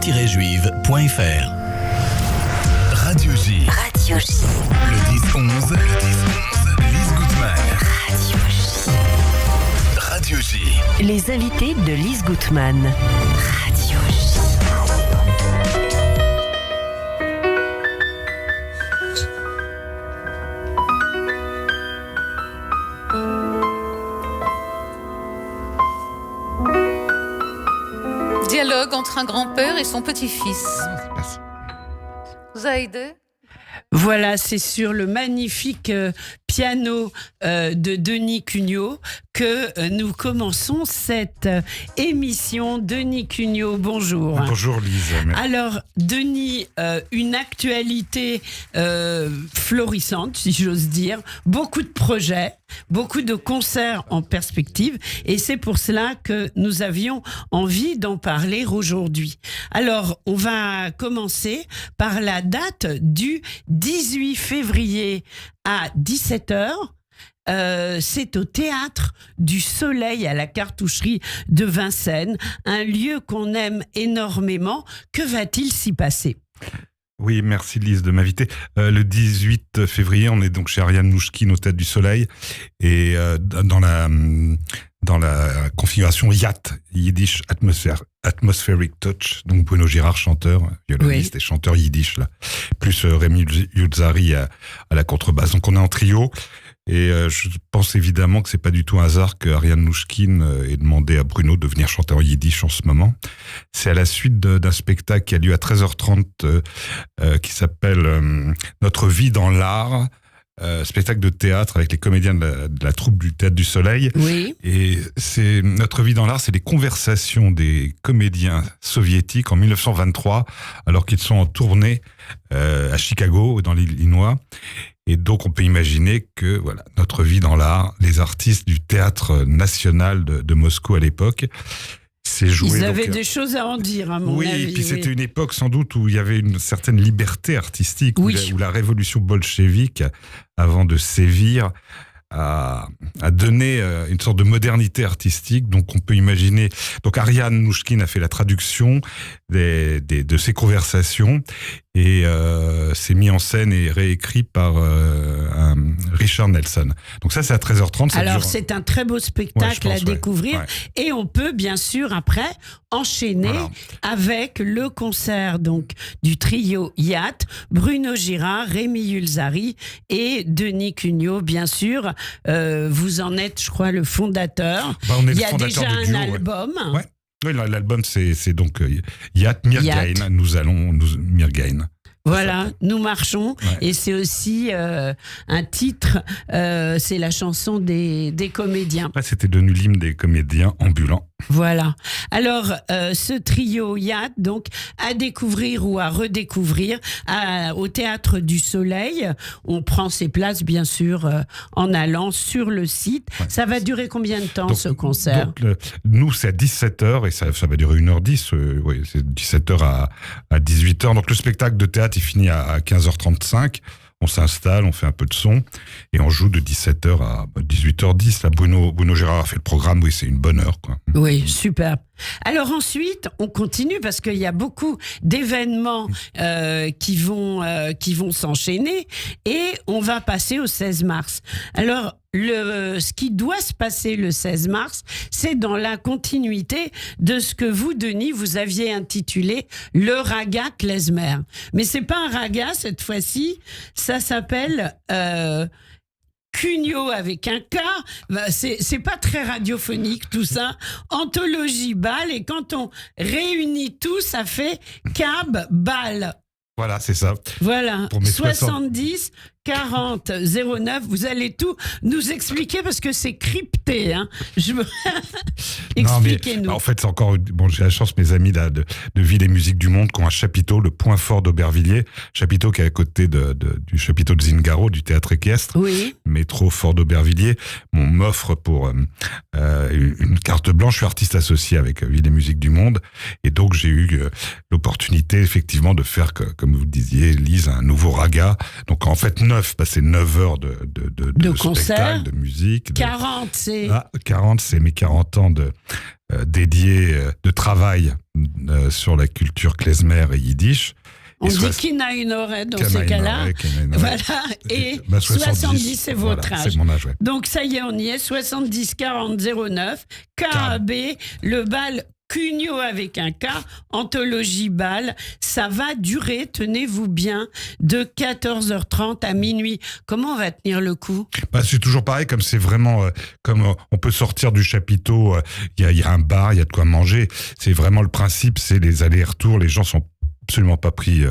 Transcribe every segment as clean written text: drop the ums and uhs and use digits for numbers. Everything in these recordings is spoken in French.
juive.fr. Radio J. Radio J. Le 10-11. Lise Gutman. Radio J. Les invités de Lise Gutman. Radio J. Dialogue entre un grand-père et son petit-fils. Zaïde. Voilà, c'est sur le magnifique piano de Denis Cugnot que nous commençons cette émission. Denis Cugnot, bonjour. Bonjour Lise. Alors, Denis, une actualité florissante, si j'ose dire. Beaucoup de projets, beaucoup de concerts en perspective. Et c'est pour cela que nous avions envie d'en parler aujourd'hui. Alors, on va commencer par la date du 18 février à 17h. C'est au Théâtre du Soleil à la Cartoucherie de Vincennes, un lieu qu'on aime énormément. Que va-t-il s'y passer ? Oui, merci Lise de m'inviter. Le 18 février, on est donc chez Ariane Nouchkine au Théâtre du Soleil et dans la configuration Yacht, Yiddish Atmospheric Touch, donc Bruno Girard, chanteur, violoniste et chanteur yiddish, là, plus Rémi Yulzari à la contrebasse. Donc on est en trio. Et je pense évidemment que c'est pas du tout un hasard que Ariane Nouchkine ait demandé à Bruno de venir chanter en yiddish en ce moment. C'est à la suite d'un spectacle qui a lieu à 13h30 qui s'appelle Notre vie dans l'art. Spectacle de théâtre avec les comédiens de la troupe du Théâtre du Soleil. Oui. Et c'est Notre vie dans l'art, c'est les conversations des comédiens soviétiques en 1923, alors qu'ils sont en tournée à Chicago, dans l'Illinois. Et donc, on peut imaginer que, voilà, Notre vie dans l'art, les artistes du Théâtre national de Moscou à l'époque, c'est joué. Ils avaient des choses à en dire, à mon avis. Oui, et puis c'était une époque sans doute où il y avait une certaine liberté artistique, où la révolution bolchevique, avant de sévir, a donné une sorte de modernité artistique. Donc on peut imaginer. Donc Ariane Nouchkine a fait la traduction de ces conversations et c'est mis en scène et réécrit par Richard Nelson. Donc ça c'est à 13h30. Alors c'est un très beau spectacle à découvrir et on peut bien sûr après enchaîner avec le concert donc du trio Yacht, Bruno Girard, Rémi Yulzari et Denis Cugnot bien sûr. Vous en êtes, je crois, le fondateur. Il y a déjà un album. Ouais. Oui, l'album, c'est donc Yacht Mirgain. Nous allons Mirgain. Voilà, nous marchons. Ouais. Et c'est aussi un titre, c'est la chanson des comédiens. Ouais, c'était devenu l'hymne des comédiens ambulants. Voilà. Alors, ce trio Yacht, donc, à découvrir ou à redécouvrir au Théâtre du Soleil. On prend ses places, bien sûr, en allant sur le site. Ouais. Ça va durer combien de temps, donc, ce concert ? Donc, nous, c'est à 17h et ça va durer 1h10. Oui, c'est 17h à 18h. Donc, le spectacle de théâtre, il finit à 15h35. On s'installe, on fait un peu de son et on joue de 17h à 18h10. Là, Bruno Girard a fait le programme. Oui, c'est une bonne heure, quoi. Oui, super. Alors ensuite, on continue parce qu'il y a beaucoup d'événements qui vont s'enchaîner et on va passer au 16 mars. Alors, ce qui doit se passer le 16 mars, c'est dans la continuité de ce que vous, Denis, vous aviez intitulé le raga klezmer. Mais c'est pas un raga cette fois-ci, ça s'appelle Cugnot avec un K, c'est pas très radiophonique tout ça. Anthologie bal, et quand on réunit tout, ça fait cab bal. Voilà, c'est ça. Voilà, 70 40 09, vous allez tout nous expliquer parce que c'est crypté. Hein. Expliquez-nous. En fait, c'est encore. Bon, j'ai la chance, mes amis de Ville et Musique du Monde, qui ont un chapiteau, le Point Fort d'Aubervilliers, chapiteau qui est à côté du chapiteau de Zingaro, du théâtre équestre, métro Fort d'Aubervilliers. On m'offre pour une carte blanche. Je suis artiste associé avec Ville et Musique du Monde, et donc j'ai eu l'opportunité effectivement de faire, comme vous le disiez, Lise, un nouveau raga. Donc en fait 9, passer 9 heures de concert, spectacle, de musique. 40, c'est... 40, c'est mes 40 ans dédié de travail sur la culture klezmer et yiddish. On dit qu'il n'a une oreille dans ces cas-là. Voilà. Et 70, c'est votre voilà, âge. C'est mon âge, ouais. Donc ça y est, on y est. 70 40 09. KAB, le bal Cugno avec un K, anthologie bal. Ça va durer, tenez-vous bien, de 14h30 à minuit. Comment on va tenir le coup ? C'est toujours pareil, comme c'est vraiment, comme on peut sortir du chapiteau, il y a un bar, il y a de quoi manger. C'est vraiment le principe, c'est les allers-retours. Les gens sont absolument pas pris,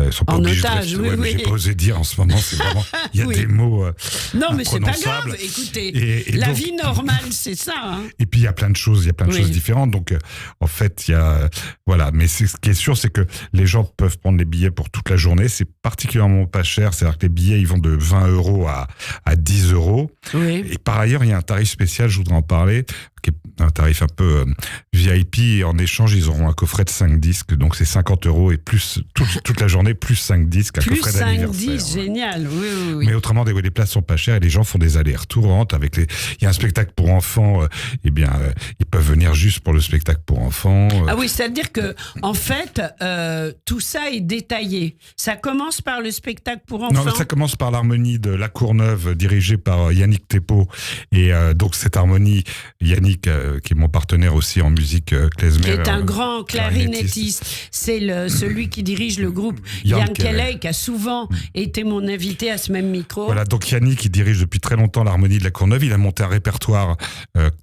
sont pas en obligés otage, de rester. oui. J'ai pas osé dire en ce moment, c'est vraiment, il y a des mots non, mais c'est pas grave, imprononçables. écoutez, Et la donc, vie normale, c'est ça. Hein. Et puis il y a plein de choses, choses différentes. Donc en fait, il y a voilà. Mais ce qui est sûr, c'est que les gens peuvent prendre les billets pour toute la journée. C'est particulièrement pas cher. C'est-à-dire que les billets, ils vont de 20 € à 10 €. Oui. Et par ailleurs, il y a un tarif spécial. Je voudrais en parler, qui est un tarif un peu VIP. Et en échange, ils auront un coffret de 5 disques. Donc c'est 50 € et plus toute la journée, plus 5 disques, un plus coffret 5 d'anniversaire. disques, génial. Oui. Mais autrement, les places sont pas chères et les gens font des allers-retours, rentrent avec les. Il y a un spectacle pour enfants. Ils peuvent venir juste pour le spectacle pour enfants. Ah oui, c'est-à-dire que en fait, tout ça est détaillé. Ça commence par le spectacle pour enfants. Non, ça commence par l'harmonie de La Courneuve, dirigée par Yannick Thépeau. Et donc cette harmonie, Yannick, qui est mon partenaire aussi en musique klezmer. Qui est un grand clarinettiste. C'est celui qui dirige le groupe Jan Kelley, qui a souvent été mon invité à ce même micro. Voilà, donc Yannick, il dirige depuis très longtemps l'harmonie de La Courneuve. Il a monté un répertoire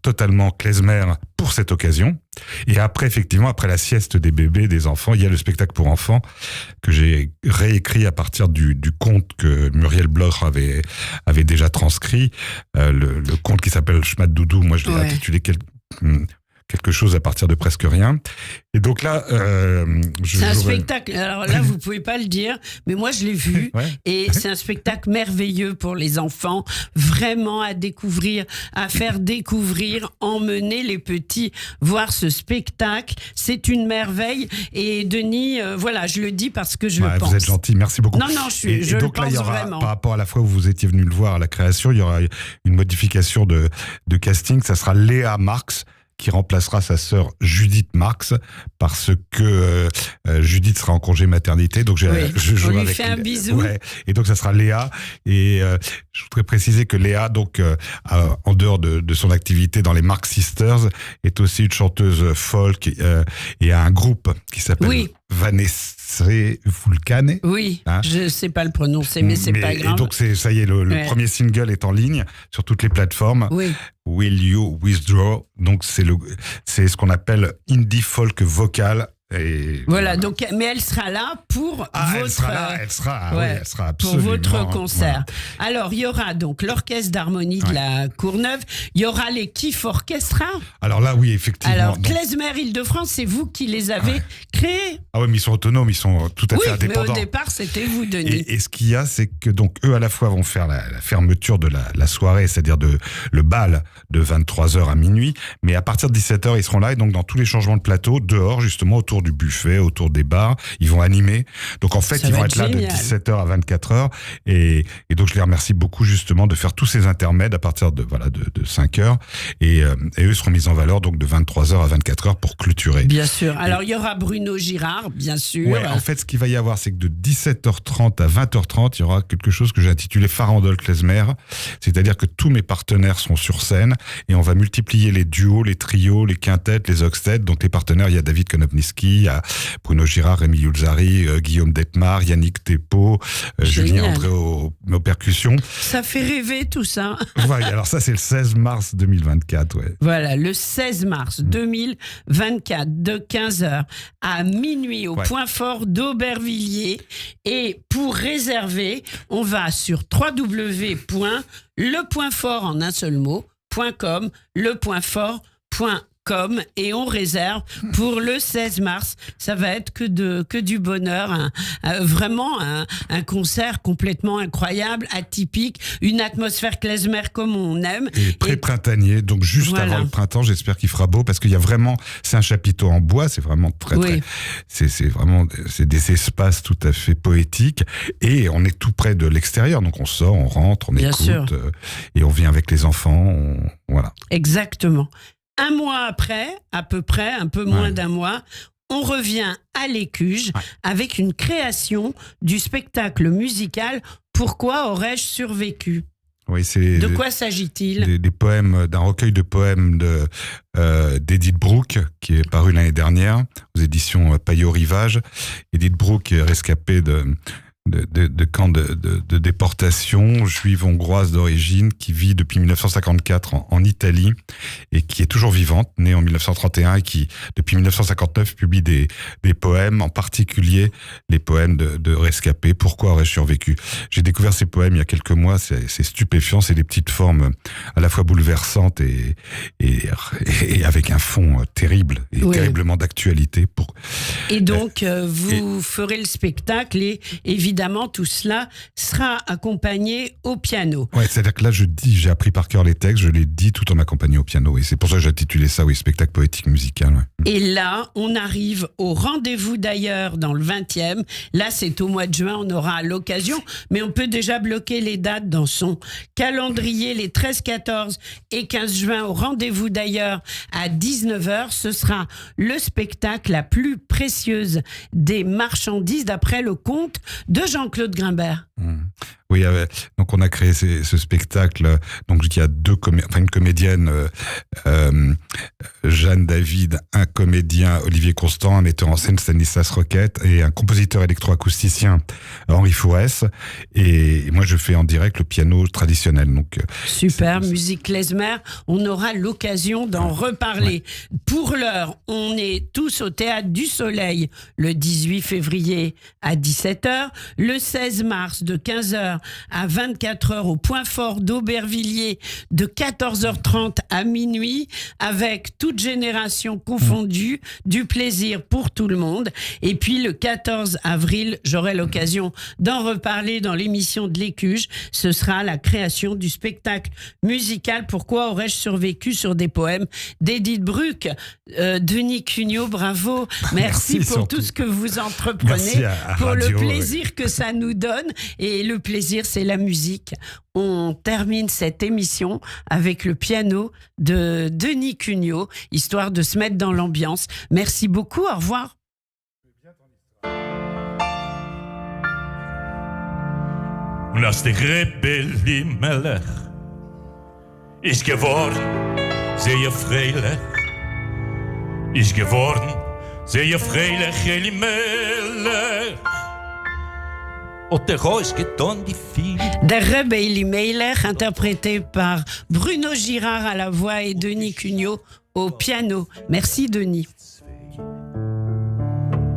totalement klezmer pour cette occasion. Et après, effectivement, après la sieste des bébés, des enfants, il y a le spectacle pour enfants que j'ai réécrit à partir du conte que Muriel Bloch avait déjà transcrit. Le conte qui s'appelle Schmat Doudou, moi je l'ai intitulé quelque chose à partir de presque rien. Et donc là, c'est un spectacle. Alors là, vous pouvez pas le dire, mais moi je l'ai vu. Et c'est un spectacle merveilleux pour les enfants, vraiment à découvrir, à faire découvrir, emmener les petits voir ce spectacle. C'est une merveille. Et Denis, voilà, je le dis parce que je le pense. Vous êtes gentil, merci beaucoup. Non, je le donc pense là, il y aura, vraiment. par rapport à la fois où vous étiez venu le voir à la création, il y aura une modification de casting. Ça sera Léa Marx qui remplacera sa sœur Judith Marx parce que Judith sera en congé maternité. Donc je joue on lui avec fait un bisou. Ouais, et donc ça sera Léa. Et je voudrais préciser que Léa, donc en dehors de son activité dans les Marx Sisters, est aussi une chanteuse folk et a un groupe qui s'appelle Vanessa Vulcane. Oui, je sais pas le prononcer, mais c'est pas grave. Et donc ça y est, le premier single est en ligne sur toutes les plateformes. Oui. Will You Withdraw? Donc c'est ce qu'on appelle indie folk vocal. Et voilà, donc, mais elle sera là pour votre... Elle sera absolument... Pour votre concert. Voilà. Alors, il y aura donc l'orchestre d'harmonie de La Courneuve, il y aura les Kiff Orchestra. Alors là, oui, effectivement. Alors, Klezmer Île-de-France, c'est vous qui les avez créés. Ah oui, mais ils sont autonomes, ils sont tout à fait indépendants. Mais au départ, c'était vous, Denis. Et ce qu'il y a, c'est que donc eux, à la fois, vont faire la fermeture de la soirée, c'est-à-dire le bal de 23h à minuit, mais à partir de 17h, ils seront là, et donc dans tous les changements de plateau, dehors, justement, autour du buffet, autour des bars, ils vont animer. Donc en fait, ils vont être là de 17h à 24h, et donc je les remercie beaucoup justement de faire tous ces intermèdes à partir de 5h, et eux seront mis en valeur donc de 23h à 24h pour clôturer. Bien sûr. Alors il y aura Bruno Girard, bien sûr. Ouais, en fait, ce qu'il va y avoir, c'est que de 17h30 à 20h30, il y aura quelque chose que j'ai intitulé Farandole Klezmer, c'est-à-dire que tous mes partenaires seront sur scène, et on va multiplier les duos, les trios, les quintettes, les octets. Donc les partenaires, il y a David Konopnicki, il y a Bruno Girard, Rémi Yulzari, Guillaume Detmar, Yannick Thépeau, Julien André aux percussions. Ça fait rêver tout ça. Voilà, alors ça c'est le 16 mars 2024. Ouais. Voilà, le 16 mars 2024 de 15h à minuit au Point Fort d'Aubervilliers. Et pour réserver, on va sur www.lepointfort en un seul mot, .com, lepointfort.com. Et on réserve pour le 16 mars. Ça va être que du bonheur. Vraiment un concert complètement incroyable, atypique, une atmosphère klezmer comme on aime. Et pré-printanier, donc juste avant le printemps, j'espère qu'il fera beau, parce qu'il y a vraiment, c'est un chapiteau en bois, c'est vraiment très c'est des espaces tout à fait poétiques, et on est tout près de l'extérieur, donc on sort, on rentre, on écoute, et on vient avec les enfants, voilà. Exactement. Un mois après, à peu près, un peu moins d'un mois, on revient à l'Écuge avec une création du spectacle musical « Pourquoi aurais-je survécu ?» Oui, c'est De quoi s'agit-il ? des poèmes, d'un recueil de poèmes d'Edith Brooke, qui est paru l'année dernière aux éditions Payot Rivage. Edith Brooke est rescapée de camps de déportation, juive hongroise d'origine, qui vit depuis 1954 en Italie et qui est toujours vivante, née en 1931 et qui, depuis 1959, publie des poèmes, en particulier les poèmes de rescapés. Pourquoi aurais-je survécu ? J'ai découvert ces poèmes il y a quelques mois, c'est stupéfiant, c'est des petites formes à la fois bouleversantes et avec un fond terrible et terriblement d'actualité. Et donc, vous ferez le spectacle et évidemment, tout cela sera accompagné au piano. Ouais, c'est-à-dire que là, j'ai appris par cœur les textes, je les dis tout en accompagnant au piano. Et c'est pour ça que j'ai intitulé ça, spectacle poétique musical. Ouais. Et là, on arrive au rendez-vous d'ailleurs dans le 20e. Là, c'est au mois de juin, on aura l'occasion, mais on peut déjà bloquer les dates dans son calendrier, les 13, 14 et 15 juin, au rendez-vous d'ailleurs à 19h. Ce sera le spectacle la plus précieuse des marchandises d'après le conte de Jean-Claude Grimbert. Oui, donc on a créé ce spectacle. Donc il y a une comédienne, Jeanne David, un comédien, Olivier Constant, un metteur en scène, Stanislas Roquette, et un compositeur électroacousticien, Henri Fourès. Et moi, je fais en direct le piano traditionnel. Donc super, musique klezmer. On aura l'occasion d'en reparler. Ouais. Pour l'heure, on est tous au Théâtre du Soleil le 18 février à 17h, le 16 mars de 15h à 24h au Point Fort d'Aubervilliers de 14h30 à minuit, avec toute génération confondue, du plaisir pour tout le monde. Et puis le 14 avril, j'aurai l'occasion d'en reparler dans l'émission de l'Écuge. Ce sera la création du spectacle musical Pourquoi aurais-je survécu, sur des poèmes d'Edith Brooke. Denis Cugnot, bravo. Merci pour tout ce que vous entreprenez, pour le plaisir que ça nous donne. Et le plaisir, c'est la musique. On termine cette émission avec le piano de Denis Cugnot, histoire de se mettre dans l'ambiance. Merci beaucoup, au revoir. Und als der Rebelli Melech ist geworden, sehr freilich, ist geworden, sehr freilich, Eli Melech. Der Rebbe Eli Melech, interprété par Bruno Girard à la voix et Denis Cugnot au piano. Merci Denis.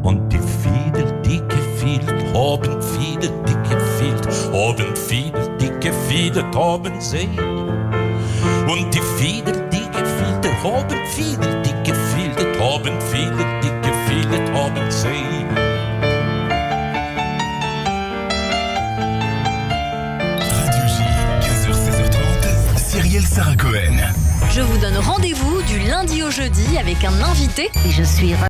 Und die Fiedel, die gefielt, haben Fiedel, die gefielt, haben Fiedel, die gefiedelt, haben sie. Und die Fiedel, die gefielt, haben Fiedel, die gefiedelt, haben Fiedel, die gefiedelt, haben sie. Radio J, 15h, 16h30, Cyrielle Sarah Cohen. Je vous donne rendez-vous du lundi au jeudi avec un invité. Et je suis